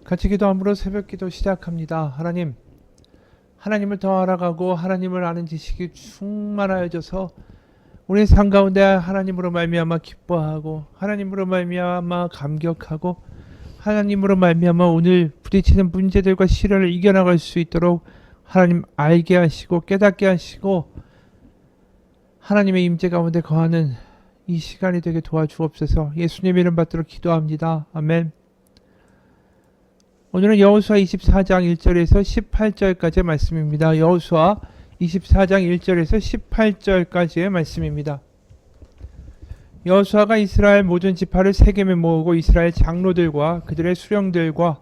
같이 기도함으로 새벽 기도 시작합니다. 하나님을 더 알아가고 하나님을 아는 지식이 충만하여져서 우리 삶 가운데 하나님으로 말미암아 기뻐하고 하나님으로 말미암아 감격하고 하나님으로 말미암아 오늘 부딪히는 문제들과 시련을 이겨나갈 수 있도록 하나님 알게 하시고 깨닫게 하시고 하나님의 임재 가운데 거하는 이 시간이 되게 도와주옵소서. 예수님 이름 받들어 기도합니다. 아멘. 오늘은 여호수아 24장 1절에서 18절까지의 말씀입니다. 여호수아 24장 1절에서 18절까지의 말씀입니다. 여호수아가 이스라엘 모든 지파를 세겜에 모으고 이스라엘 장로들과 그들의 수령들과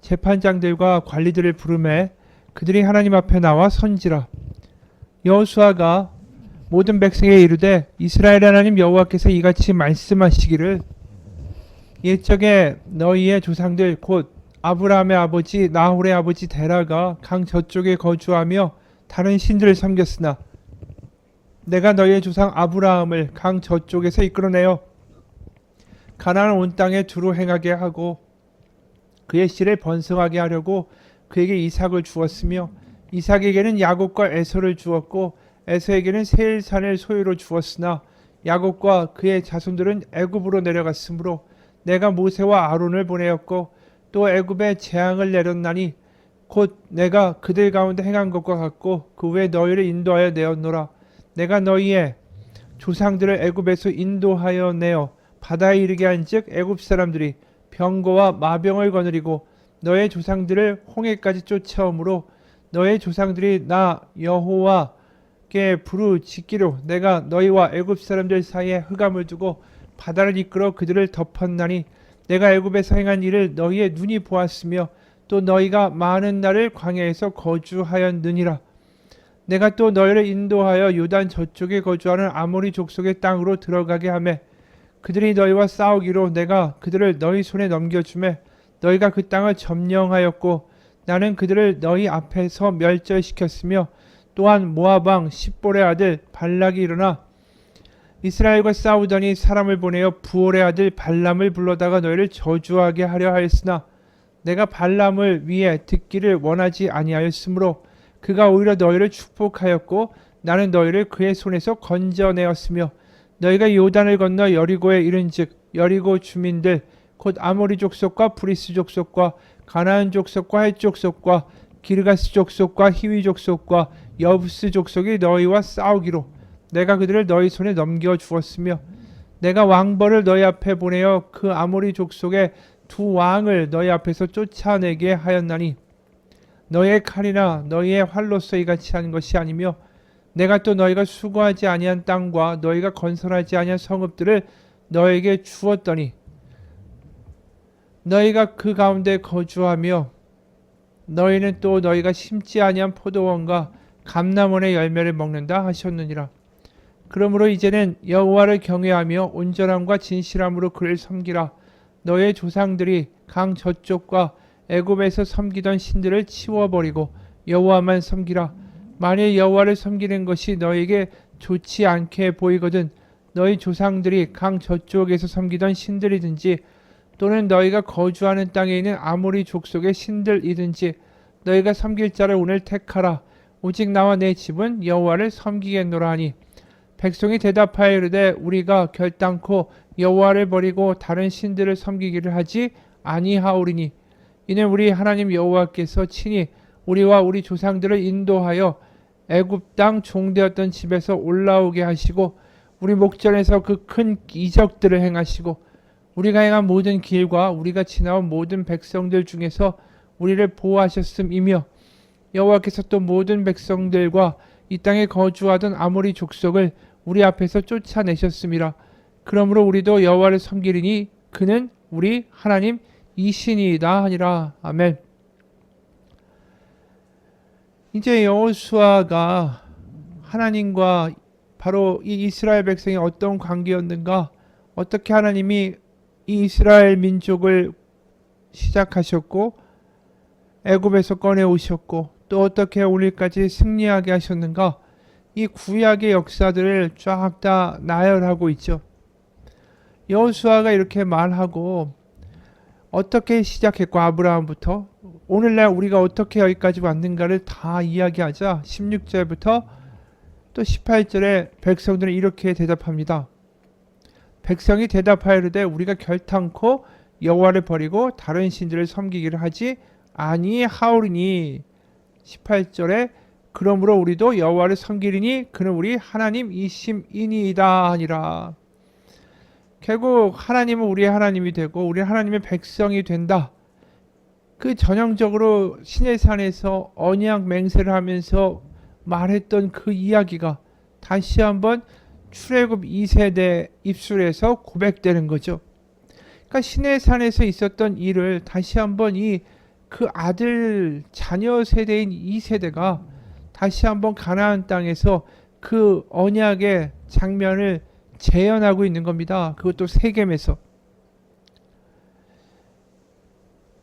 재판장들과 관리들을 부르매 그들이 하나님 앞에 나와 선지라. 여호수아가 모든 백성에 이르되 이스라엘 하나님 여호와께서 이같이 말씀하시기를 옛적에 너희의 조상들 곧 아브라함의 아버지 나홀의 아버지 데라가 강 저쪽에 거주하며 다른 신들을 섬겼으나 내가 너희의 조상 아브라함을 강 저쪽에서 이끌어내어 가나안 온 땅에 두루 행하게 하고 그의 씨를 번성하게 하려고 그에게 이삭을 주었으며 이삭에게는 야곱과 에서를 주었고 에서에게는 세일산을 소유로 주었으나 야곱과 그의 자손들은 애굽으로 내려갔으므로 내가 모세와 아론을 보내었고 또 애굽에 재앙을 내렸나니 곧 내가 그들 가운데 행한 것과 같고 그 후에 너희를 인도하여 내었노라. 내가 너희의 조상들을 애굽에서 인도하여 내어 바다에 이르게 한즉 애굽 사람들이 병거와 마병을 거느리고 너의 조상들을 홍해까지 쫓아오므로 너의 조상들이 나 여호와께 부르짖기로 내가 너희와 애굽 사람들 사이에 흑암을 두고 바다를 이끌어 그들을 덮었나니 내가 애굽에서 행한 일을 너희의 눈이 보았으며 또 너희가 많은 날을 광야에서 거주하였느니라. 내가 또 너희를 인도하여 요단 저쪽에 거주하는 아모리 족속의 땅으로 들어가게 하매 그들이 너희와 싸우기로 내가 그들을 너희 손에 넘겨주매 너희가 그 땅을 점령하였고 나는 그들을 너희 앞에서 멸절시켰으며 또한 모압 왕 십볼의 아들 발락이 일어나 이스라엘과 싸우더니 사람을 보내어 부올의 아들 발람을 불러다가 너희를 저주하게 하려 하였으나 내가 발람을 위해 듣기를 원하지 아니하였으므로 그가 오히려 너희를 축복하였고 나는 너희를 그의 손에서 건져내었으며 너희가 요단을 건너 여리고에 이른즉 여리고 주민들 곧 아모리 족속과 브리스 족속과 가나안 족속과 헷 족속과 기르가스 족속과 히위 족속과 여부스 족속이 너희와 싸우기로 내가 그들을 너희 손에 넘겨 주었으며 내가 왕벌을 너희 앞에 보내어 그 아모리 족속의 두 왕을 너희 앞에서 쫓아내게 하였나니 너희의 칼이나 너희의 활로서 이같이 하는 것이 아니며 내가 또 너희가 수고하지 아니한 땅과 너희가 건설하지 아니한 성읍들을 너희에게 주었더니 너희가 그 가운데 거주하며 너희는 또 너희가 심지 아니한 포도원과 감람원의 열매를 먹는다 하셨느니라. 그러므로 이제는 여호와를 경외하며 온전함과 진실함으로 그를 섬기라. 너의 조상들이 강 저쪽과 애굽에서 섬기던 신들을 치워버리고 여호와만 섬기라. 만일 여호와를 섬기는 것이 너에게 좋지 않게 보이거든 너희 조상들이 강 저쪽에서 섬기던 신들이든지 또는 너희가 거주하는 땅에 있는 아모리 족속의 신들이든지 너희가 섬길 자를 오늘 택하라. 오직 나와 내 집은 여호와를 섬기겠노라 하니 백성이 대답하여 이르되 우리가 결단코 여호와를 버리고 다른 신들을 섬기기를 하지 아니하오리니 이는 우리 하나님 여호와께서 친히 우리와 우리 조상들을 인도하여 애굽 땅 종되었던 집에서 올라오게 하시고 우리 목전에서 그 큰 이적들을 행하시고 우리가 행한 모든 길과 우리가 지나온 모든 백성들 중에서 우리를 보호하셨음이며 여호와께서 또 모든 백성들과 이 땅에 거주하던 아모리 족속을 우리 앞에서 쫓아내셨음이라. 그러므로 우리도 여호와를 섬기리니 그는 우리 하나님 이신이다 하니라. 아멘. 이제 여호수아가 하나님과 바로 이 이스라엘 백성이 어떤 관계였는가, 어떻게 하나님이 이 이스라엘 민족을 시작하셨고 애굽에서 꺼내 오셨고 또 어떻게 오늘까지 승리하게 하셨는가, 이 구약의 역사들을 쫙 다 나열하고 있죠. 여호수아가 이렇게 말하고 어떻게 시작했고 아브라함부터 오늘날 우리가 어떻게 여기까지 왔는가를 다 이야기하자 16절부터 또 18절에 백성들은 이렇게 대답합니다. 백성이 대답하여르되 우리가 결탄코 여호와를 버리고 다른 신들을 섬기기를 하지 아니하오리니 18절에 그러므로 우리도 여호와를 섬기리니 그는 우리 하나님이심이니이다 하니라. 결국 하나님은 우리의 하나님이 되고 우리 하나님의 백성이 된다. 그 전형적으로 시내산에서 언약 맹세를 하면서 말했던 그 이야기가 다시 한번 출애굽 2세대 입술에서 고백되는 거죠. 그러니까 시내산에서 있었던 일을 다시 한번 그 아들 자녀 세대인 2세대가 다시 한번 가나안 땅에서 그 언약의 장면을 재현하고 있는 겁니다. 그것도 세겜에서.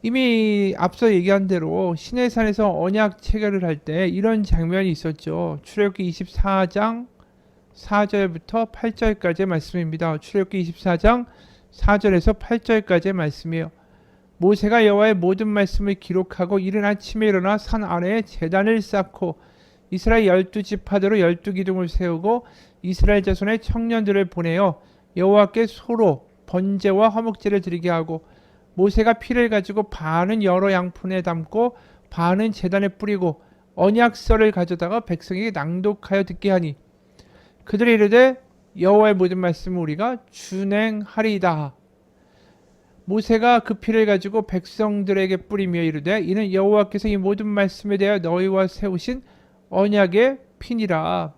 이미 앞서 얘기한 대로 시내산에서 언약 체결을 할 때 이런 장면이 있었죠. 출애굽기 24장 4절부터 8절까지의 말씀입니다. 출애굽기 24장 4절에서 8절까지의 말씀이에요. 모세가 여호와의 모든 말씀을 기록하고 이른 아침에 일어나 산 아래에 제단을 쌓고 이스라엘 12지파대로 12기둥을 세우고 이스라엘 자손의 청년들을 보내어 여호와께 소로 번제와 화목제를 드리게 하고 모세가 피를 가지고 반은 여러 양푼에 담고 반은 제단에 뿌리고 언약서를 가져다가 백성에게 낭독하여 듣게 하니 그들이 이르되 여호와의 모든 말씀을 우리가 준행하리이다. 모세가 그 피를 가지고 백성들에게 뿌리며 이르되 이는 여호와께서 이 모든 말씀에 대하여 너희와 세우신 언약의 피니라.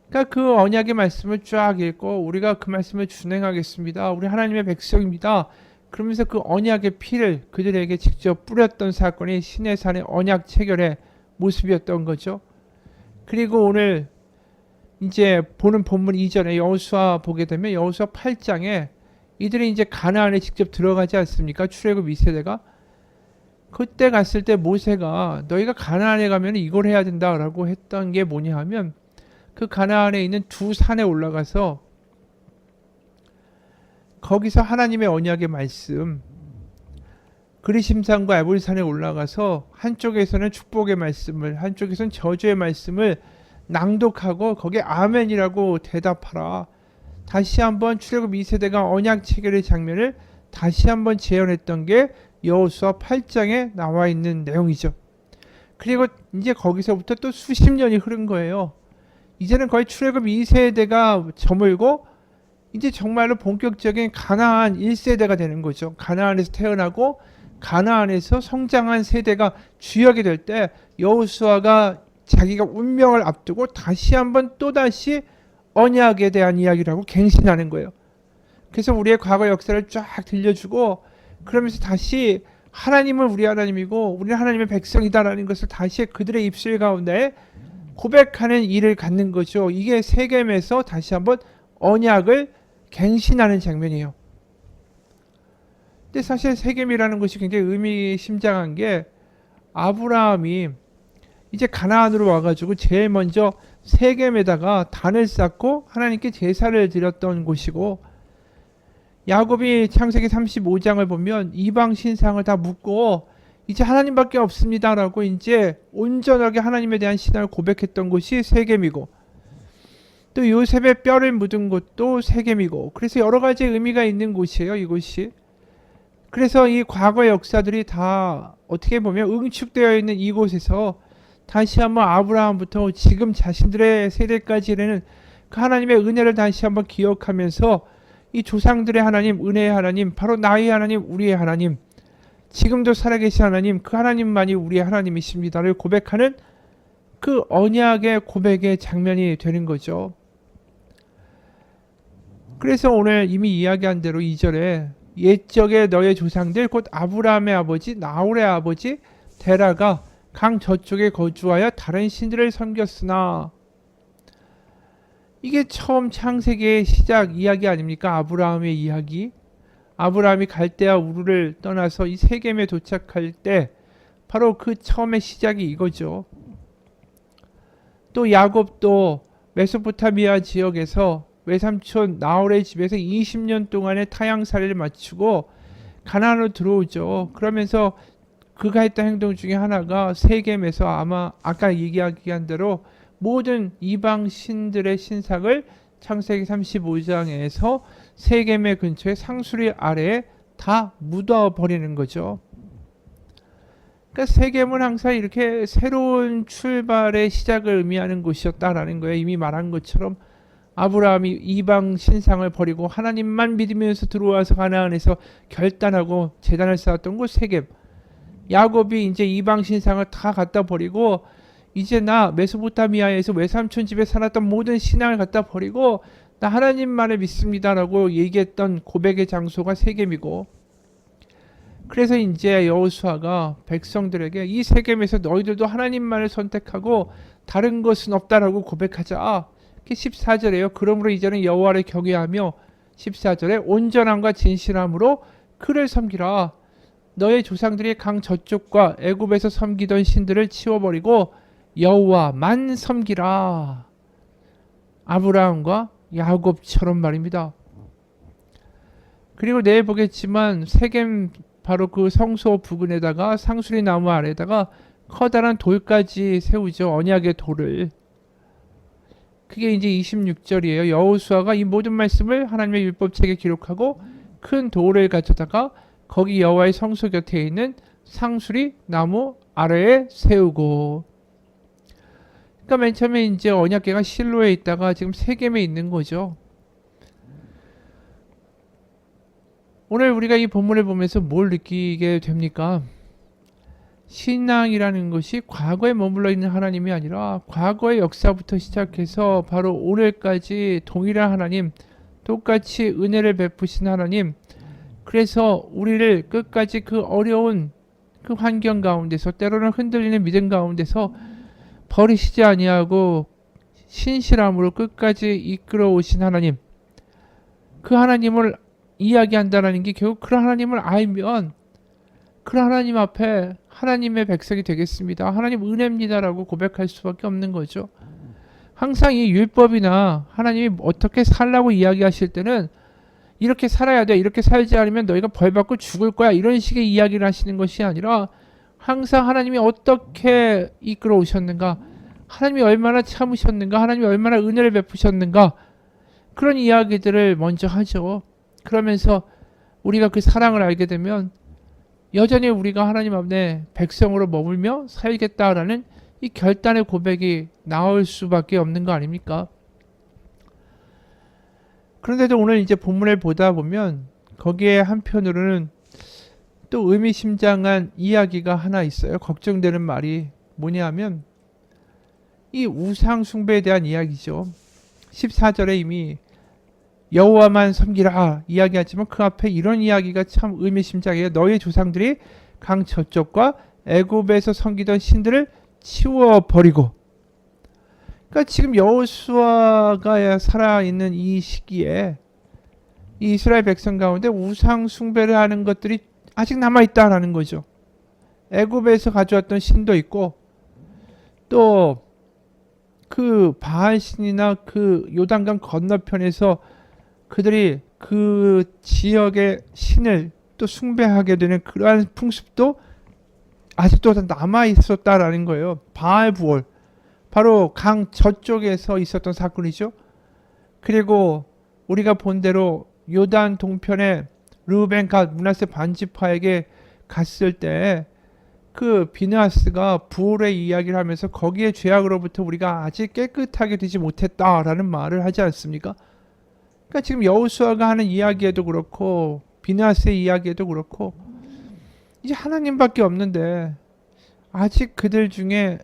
그러니까 그 언약의 말씀을 쫙 읽고 우리가 그 말씀을 준행하겠습니다. 우리 하나님의 백성입니다. 그러면서 그 언약의 피를 그들에게 직접 뿌렸던 사건이 시내산의 언약 체결의 모습이었던 거죠. 그리고 오늘 이제 보는 본문 이전에 여호수아 보게 되면 여호수아 8장에 이들이 이제 가나안에 직접 들어가지 않습니까? 출애굽 2세대가. 그때 갔을 때 모세가 너희가 가나안에 가면 이걸 해야 된다라고 했던 게 뭐냐 하면 그 가나안에 있는 두 산에 올라가서 거기서 하나님의 언약의 말씀 그리심산과 에볼산에 올라가서 한쪽에서는 축복의 말씀을 한쪽에서는 저주의 말씀을 낭독하고 거기에 아멘이라고 대답하라. 다시 한번 출애굽 2세대가 언약 체결의 장면을 다시 한번 재현했던 게 여호수아 8장에 나와 있는 내용이죠. 그리고 이제 거기서부터 또 수십 년이 흐른 거예요. 이제는 거의 출애굽 2세대가 저물고 이제 정말로 본격적인 가나안 1세대가 되는 거죠. 가나안에서 태어나고 가나안에서 성장한 세대가 주역이 될 때 여호수아가 자기가 운명을 앞두고 다시 한번 또다시 언약에 대한 이야기를 하고 갱신하는 거예요. 그래서 우리의 과거 역사를 쫙 들려주고 그러면서 다시 하나님은 우리 하나님이고 우리는 하나님의 백성이다라는 것을 다시 그들의 입술 가운데 고백하는 일을 갖는 거죠. 이게 세겜에서 다시 한번 언약을 갱신하는 장면이에요. 근데 사실 세겜이라는 것이 굉장히 의미심장한 게 아브라함이 이제 가나안으로 와가지고 제일 먼저 세겜에다가 단을 쌓고 하나님께 제사를 드렸던 곳이고 야곱이 창세기 35장을 보면 이방 신상을 다 묻고 이제 하나님밖에 없습니다라고 이제 온전하게 하나님에 대한 신앙을 고백했던 곳이 세겜이고 또 요셉의 뼈를 묻은 곳도 세겜이고 그래서 여러 가지 의미가 있는 곳이에요. 이곳이. 그래서 이 과거 역사들이 다 어떻게 보면 응축되어 있는 이곳에서 다시 한번 아브라함부터 지금 자신들의 세대까지 이르는 그 하나님의 은혜를 다시 한번 기억하면서 이 조상들의 하나님, 은혜의 하나님, 바로 나의 하나님, 우리의 하나님, 지금도 살아계신 하나님, 그 하나님만이 우리의 하나님이십니다를 고백하는 그 언약의 고백의 장면이 되는 거죠. 그래서 오늘 이미 이야기한 대로 2절에 옛적의 너의 조상들 곧 아브라함의 아버지 나홀의 아버지 데라가 강 저쪽에 거주하여 다른 신들을 섬겼으나 이게 처음 창세기의 시작 이야기 아닙니까? 아브라함의 이야기. 아브라함이 갈대아 우르를 떠나서 이 세겜에 도착할 때 바로 그 처음의 시작이 이거죠. 또 야곱도 메소포타미아 지역에서 외삼촌 나홀의 집에서 20년 동안의 타향살이를 마치고 가나안으로 들어오죠. 그러면서 그가 했던 행동 중에 하나가 세겜에서 아마 아까 얘기한 대로 모든 이방 신들의 신상을 창세기 35장에서 세겜의 근처에 상수리 아래에 다 묻어버리는 거죠. 그러니까 세겜은 항상 이렇게 새로운 출발의 시작을 의미하는 곳이었다라는 거예요. 이미 말한 것처럼 아브라함이 이방 신상을 버리고 하나님만 믿으면서 들어와서 가나안에서 결단하고 제단을 쌓았던 곳 세겜. 야곱이 이제 이방 신상을 다 갖다 버리고 이제 나 메소포타미아에서 외삼촌 집에 살았던 모든 신앙을 갖다 버리고 나 하나님만을 믿습니다라고 얘기했던 고백의 장소가 세겜이고, 그래서 이제 여호수아가 백성들에게 이 세겜에서 너희들도 하나님만을 선택하고 다른 것은 없다라고 고백하자. 14절에요. 그러므로 이제는 여호와를 경외하며 14절에 온전함과 진실함으로 그를 섬기라. 너의 조상들이 강 저쪽과 애굽에서 섬기던 신들을 치워버리고 여호와만 섬기라. 아브라함과 야곱처럼 말입니다. 그리고 내일 보겠지만 세겜 바로 그 성소 부근에다가 상수리 나무 아래다가 커다란 돌까지 세우죠. 언약의 돌을. 그게 이제 26절이에요. 여호수아가 이 모든 말씀을 하나님의 율법책에 기록하고 큰 돌을 가져다가 거기 여호와의 성소 곁에 있는 상수리 나무 아래에 세우고. 그러니까 맨 처음에 이제 언약궤가 실로에 있다가 지금 세겜에 있는 거죠. 오늘 우리가 이 본문을 보면서 뭘 느끼게 됩니까? 신앙이라는 것이 과거에 머물러 있는 하나님이 아니라 과거의 역사부터 시작해서 바로 오늘까지 동일한 하나님, 똑같이 은혜를 베푸신 하나님, 그래서 우리를 끝까지 그 어려운 그 환경 가운데서 때로는 흔들리는 믿음 가운데서 버리시지 아니하고 신실함으로 끝까지 이끌어 오신 하나님, 그 하나님을 이야기한다는 게 결국 그런 하나님을 알면 그런 하나님 앞에 하나님의 백성이 되겠습니다. 하나님 은혜입니다라고 고백할 수밖에 없는 거죠. 항상 이 율법이나 하나님이 어떻게 살라고 이야기하실 때는 이렇게 살아야 돼, 이렇게 살지 않으면 너희가 벌받고 죽을 거야, 이런 식의 이야기를 하시는 것이 아니라 항상 하나님이 어떻게 이끌어 오셨는가, 하나님이 얼마나 참으셨는가, 하나님이 얼마나 은혜를 베푸셨는가, 그런 이야기들을 먼저 하죠. 그러면서 우리가 그 사랑을 알게 되면 여전히 우리가 하나님 앞에 백성으로 머물며 살겠다라는 이 결단의 고백이 나올 수밖에 없는 거 아닙니까? 그런데도 오늘 이제 본문을 보다 보면 거기에 한편으로는 또 의미심장한 이야기가 하나 있어요. 걱정되는 말이 뭐냐 하면 이 우상 숭배에 대한 이야기죠. 14절에 이미 여호와만 섬기라 이야기하지만 그 앞에 이런 이야기가 참 의미심장해요. 너희 조상들이 강 저쪽과 애굽에서 섬기던 신들을 치워버리고. 그러니까 지금 여호수아가 살아있는 이 시기에 이 이스라엘 백성 가운데 우상 숭배를 하는 것들이 아직 남아있다라는 거죠. 애굽에서 가져왔던 신도 있고 또 그 바알 신이나 그 요단강 건너편에서 그들이 그 지역의 신을 또 숭배하게 되는 그러한 풍습도 아직도 남아 있었다라는 거예요. 바알 부월, 바로 강 저쪽에서 있었던 사건이죠. 그리고 우리가 본 대로 요단 동편에 르우벤 갓 므낫세 반지파에게 갔을 때 그 비느하스가 부올의 이야기를 하면서 거기에 죄악으로부터 우리가 아직 깨끗하게 되지 못했다라는 말을 하지 않습니까? 그러니까 지금 여호수아가 하는 이야기에도 그렇고 비느하스의 이야기에도 그렇고 이제 하나님밖에 없는데 아직 그들 중에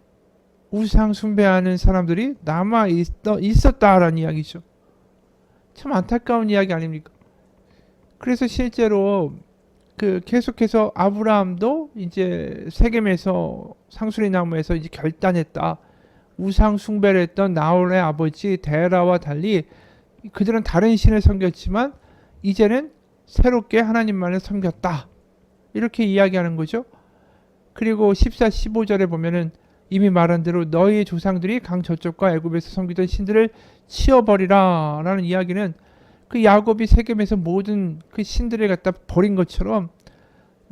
우상 숭배하는 사람들이 남아 있었다라는 이야기죠. 참 안타까운 이야기 아닙니까? 그래서 실제로 그 계속해서 아브라함도 이제 세겜에서 상수리 나무에서 이제 결단했다. 우상 숭배를 했던 나홀의 아버지 데라와 달리 그들은 다른 신을 섬겼지만 이제는 새롭게 하나님만을 섬겼다. 이렇게 이야기하는 거죠. 그리고 14, 15절에 보면은 이미 말한 대로 너희 조상들이 강 저쪽과 애굽에서 섬기던 신들을 치워버리라 라는 이야기는 그 야곱이 세겜에서 모든 그 신들을 갖다 버린 것처럼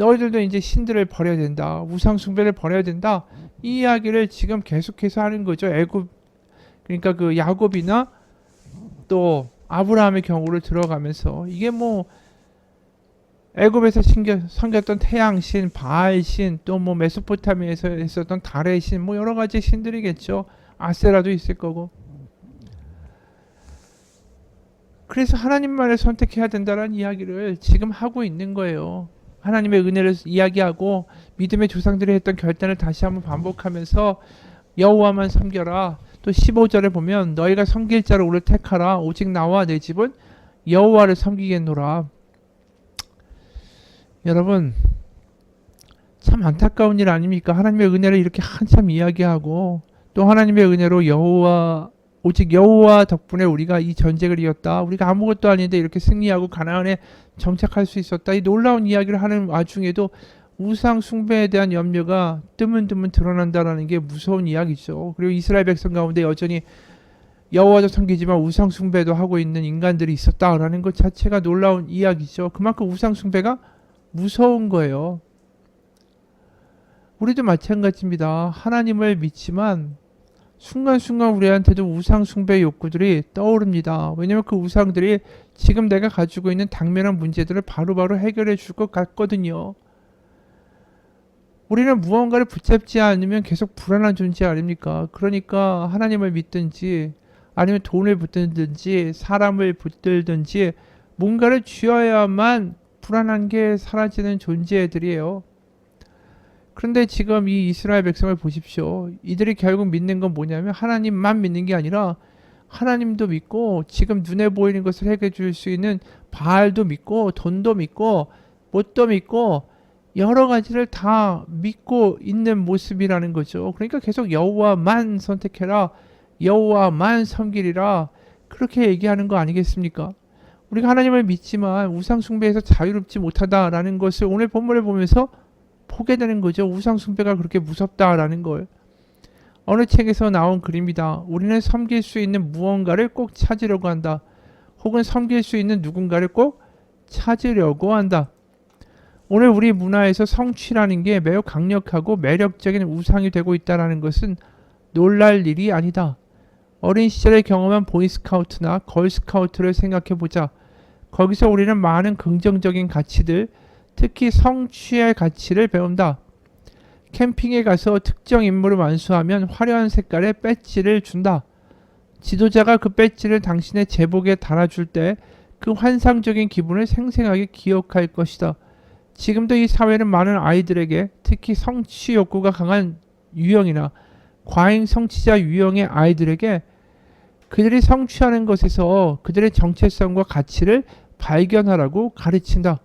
너희들도 이제 신들을 버려야 된다. 우상 숭배를 버려야 된다. 이 이야기를 지금 계속해서 하는 거죠. 그러니까 그 야곱이나 또 아브라함의 경우를 들어가면서 이게 뭐 애굽에서 섬겼던 태양신, 바알신, 또 뭐 메소포타미아에서 했었던 달의 신, 뭐 여러 가지 신들이겠죠. 아세라도 있을 거고. 그래서 하나님만을 선택해야 된다는 이야기를 지금 하고 있는 거예요. 하나님의 은혜를 이야기하고 믿음의 조상들이 했던 결단을 다시 한번 반복하면서 여호와만 섬겨라. 또 15절에 보면 너희가 섬길 자를 오늘 택하라. 오직 나와 내 집은 여호와를 섬기겠노라. 여러분 참 안타까운 일 아닙니까? 하나님의 은혜를 이렇게 한참 이야기하고 또 하나님의 은혜로 오직 여호와 덕분에 우리가 이 전쟁을 이겼다. 우리가 아무것도 아닌데 이렇게 승리하고 가나안에 정착할 수 있었다. 이 놀라운 이야기를 하는 와중에도 우상 숭배에 대한 염려가 뜨문뜨문 드러난다는 게 무서운 이야기죠. 그리고 이스라엘 백성 가운데 여전히 여호와도 섬기지만 우상 숭배도 하고 있는 인간들이 있었다라는 것 자체가 놀라운 이야기죠. 그만큼 우상 숭배가 무서운 거예요. 우리도 마찬가지입니다. 하나님을 믿지만 순간순간 우리한테도 우상 숭배 욕구들이 떠오릅니다. 왜냐면 그 우상들이 지금 내가 가지고 있는 당면한 문제들을 바로바로 해결해 줄 것 같거든요. 우리는 무언가를 붙잡지 않으면 계속 불안한 존재 아닙니까? 그러니까 하나님을 믿든지 아니면 돈을 붙들든지 사람을 붙들든지 뭔가를 쥐어야만 불안한 게 사라지는 존재들이에요. 그런데 지금 이 이스라엘 백성을 보십시오. 이들이 결국 믿는 건 뭐냐면 하나님만 믿는 게 아니라 하나님도 믿고 지금 눈에 보이는 것을 해결해 줄 수 있는 바알도 믿고 돈도 믿고 뭣도 믿고 여러 가지를 다 믿고 있는 모습이라는 거죠. 그러니까 계속 여호와만 선택해라. 여호와만 섬기리라. 그렇게 얘기하는 거 아니겠습니까? 우리가 하나님을 믿지만 우상 숭배에서 자유롭지 못하다라는 것을 오늘 본문을 보면서 보게 되는 거죠. 우상 숭배가 그렇게 무섭다라는 걸. 어느 책에서 나온 글입니다. 우리는 섬길 수 있는 무언가를 꼭 찾으려고 한다. 혹은 섬길 수 있는 누군가를 꼭 찾으려고 한다. 오늘 우리 문화에서 성취라는 게 매우 강력하고 매력적인 우상이 되고 있다는 것은 놀랄 일이 아니다. 어린 시절에 경험한 보이스카우트나 걸스카우트를 생각해보자. 거기서 우리는 많은 긍정적인 가치들, 특히 성취의 가치를 배운다. 캠핑에 가서 특정 임무를 완수하면 화려한 색깔의 배지를 준다. 지도자가 그 배지를 당신의 제복에 달아줄 때 그 환상적인 기분을 생생하게 기억할 것이다. 지금도 이 사회는 많은 아이들에게 특히 성취 욕구가 강한 유형이나 과잉 성취자 유형의 아이들에게 그들이 성취하는 것에서 그들의 정체성과 가치를 발견하라고 가르친다.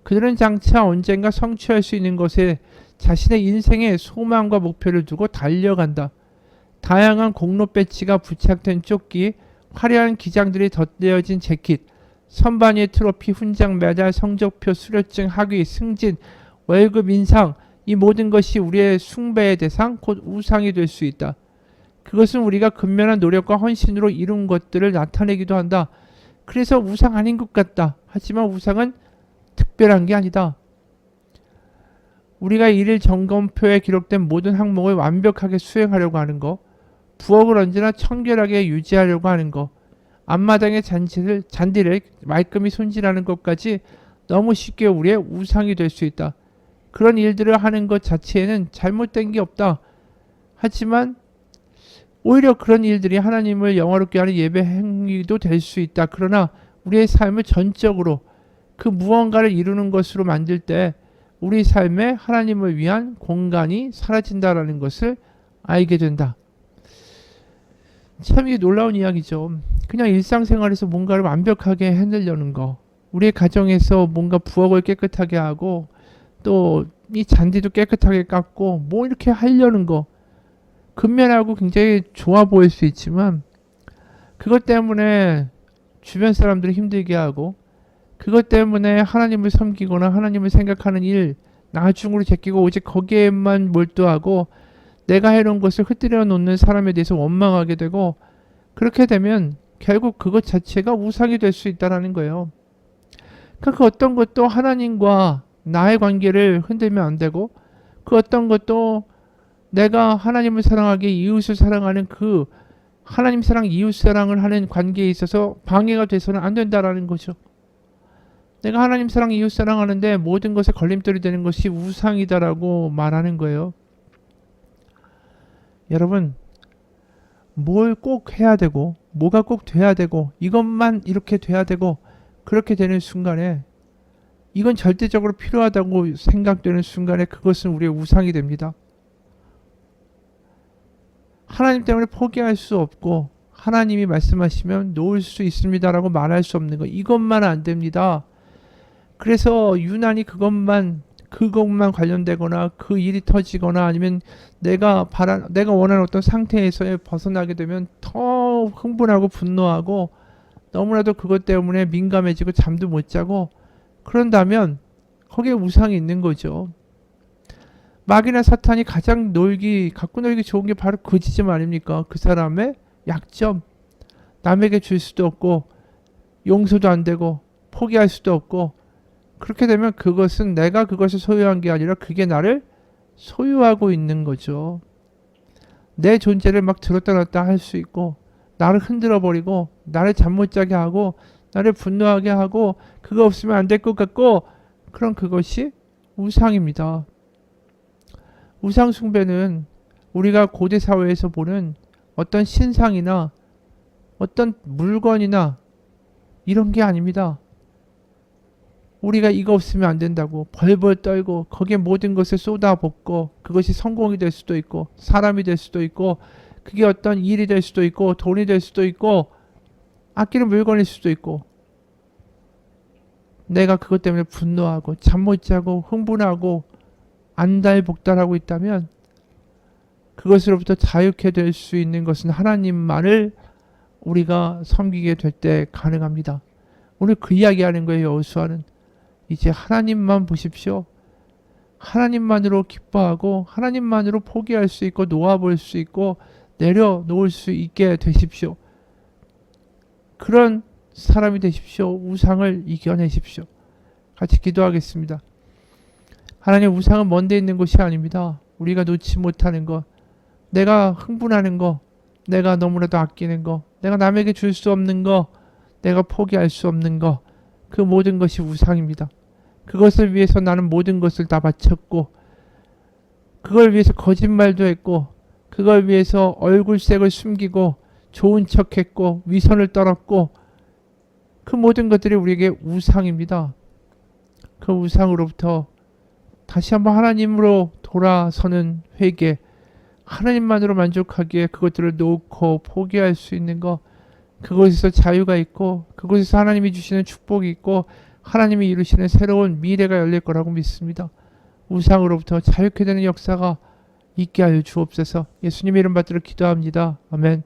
그들은 장차 언젠가 성취할 수 있는 것에 자신의 인생의 소망과 목표를 두고 달려간다. 다양한 공로 배지가 부착된 조끼, 화려한 기장들이 덧대어진 재킷, 선반 위에 트로피, 훈장, 메달, 성적표, 수료증, 학위, 승진, 월급, 인상, 이 모든 것이 우리의 숭배의 대상, 곧 우상이 될 수 있다. 그것은 우리가 근면한 노력과 헌신으로 이룬 것들을 나타내기도 한다. 그래서 우상 아닌 것 같다. 하지만 우상은 특별한 게 아니다. 우리가 일일 점검표에 기록된 모든 항목을 완벽하게 수행하려고 하는 거, 부엌을 언제나 청결하게 유지하려고 하는 거, 앞마당의 잔디를 말끔히 손질하는 것까지 너무 쉽게 우리의 우상이 될 수 있다. 그런 일들을 하는 것 자체에는 잘못된 게 없다. 하지만 오히려 그런 일들이 하나님을 영화롭게 하는 예배 행위도 될 수 있다. 그러나 우리의 삶을 전적으로 그 무언가를 이루는 것으로 만들 때 우리 삶에 하나님을 위한 공간이 사라진다라는 것을 알게 된다. 참 이게 놀라운 이야기죠. 그냥 일상생활에서 뭔가를 완벽하게 해내려는 거, 우리의 가정에서 뭔가 부엌을 깨끗하게 하고 또 이 잔디도 깨끗하게 깎고 뭐 이렇게 하려는 거, 근면하고 굉장히 좋아 보일 수 있지만 그것 때문에 주변 사람들을 힘들게 하고 그것 때문에 하나님을 섬기거나 하나님을 생각하는 일 나중으로 제끼고 오직 거기에만 몰두하고 내가 해놓은 것을 흩뜨려 놓는 사람에 대해서 원망하게 되고 그렇게 되면 결국 그것 자체가 우상이 될 수 있다는 거예요. 그러니까 그 어떤 것도 하나님과 나의 관계를 흔들면 안 되고, 그 어떤 것도 내가 하나님을 사랑하기에 이웃을 사랑하는 그 하나님 사랑, 이웃 사랑을 하는 관계에 있어서 방해가 돼서는 안 된다라는 거죠. 내가 하나님 사랑, 이웃 사랑하는데 모든 것에 걸림돌이 되는 것이 우상이다라고 말하는 거예요. 여러분, 뭘 꼭 해야 되고, 뭐가 꼭 돼야 되고, 이것만 이렇게 돼야 되고, 그렇게 되는 순간에 이건 절대적으로 필요하다고 생각되는 순간에 그것은 우리의 우상이 됩니다. 하나님 때문에 포기할 수 없고 하나님이 말씀하시면 놓을 수 있습니다라고 말할 수 없는 거, 이것만 안 됩니다. 그래서 유난히 그것만 관련되거나 그 일이 터지거나 아니면 내가 원하는 어떤 상태에서 벗어나게 되면 더 흥분하고 분노하고 너무나도 그것 때문에 민감해지고 잠도 못 자고 그런다면 거기에 우상이 있는 거죠. 마귀나 사탄이 가장 갖고 놀기 좋은 게 바로 그 지점 아닙니까? 그 사람의 약점. 남에게 줄 수도 없고 용서도 안 되고 포기할 수도 없고, 그렇게 되면 그것은 내가 그것을 소유한 게 아니라 그게 나를 소유하고 있는 거죠. 내 존재를 막 들었다 놨다 할 수 있고, 나를 흔들어 버리고, 나를 잠 못 자게 하고, 나를 분노하게 하고, 그거 없으면 안 될 것 같고, 그런 그것이 우상입니다. 우상 숭배는 우리가 고대 사회에서 보는 어떤 신상이나 어떤 물건이나 이런 게 아닙니다. 우리가 이거 없으면 안 된다고 벌벌 떨고 거기에 모든 것을 쏟아붓고, 그것이 성공이 될 수도 있고 사람이 될 수도 있고 그게 어떤 일이 될 수도 있고 돈이 될 수도 있고 아끼는 물건일 수도 있고, 내가 그것 때문에 분노하고 잠 못 자고 흥분하고 안달복달하고 있다면 그것으로부터 자유케 될 수 있는 것은 하나님만을 우리가 섬기게 될 때 가능합니다. 오늘 그 이야기하는 거예요. 여호수아는 이제 하나님만 보십시오. 하나님만으로 기뻐하고 하나님만으로 포기할 수 있고 놓아볼 수 있고 내려놓을 수 있게 되십시오. 그런 사람이 되십시오. 우상을 이겨내십시오. 같이 기도하겠습니다. 하나님, 우상은 먼데 있는 것이 아닙니다. 우리가 놓지 못하는 것, 내가 흥분하는 것, 내가 너무나도 아끼는 것, 내가 남에게 줄 수 없는 것, 내가 포기할 수 없는 것, 그 모든 것이 우상입니다. 그것을 위해서 나는 모든 것을 다 바쳤고, 그걸 위해서 거짓말도 했고, 그걸 위해서 얼굴색을 숨기고 좋은 척했고 위선을 떨었고, 그 모든 것들이 우리에게 우상입니다. 그 우상으로부터 다시 한번 하나님으로 돌아서는 회개, 하나님만으로 만족하기에 그것들을 놓고 포기할 수 있는 것, 그곳에서 자유가 있고 그곳에서 하나님이 주시는 축복이 있고 하나님이 이루시는 새로운 미래가 열릴 거라고 믿습니다. 우상으로부터 자유케 되는 역사가 있게 하여 주옵소서. 예수님의 이름 받들어 기도합니다. 아멘.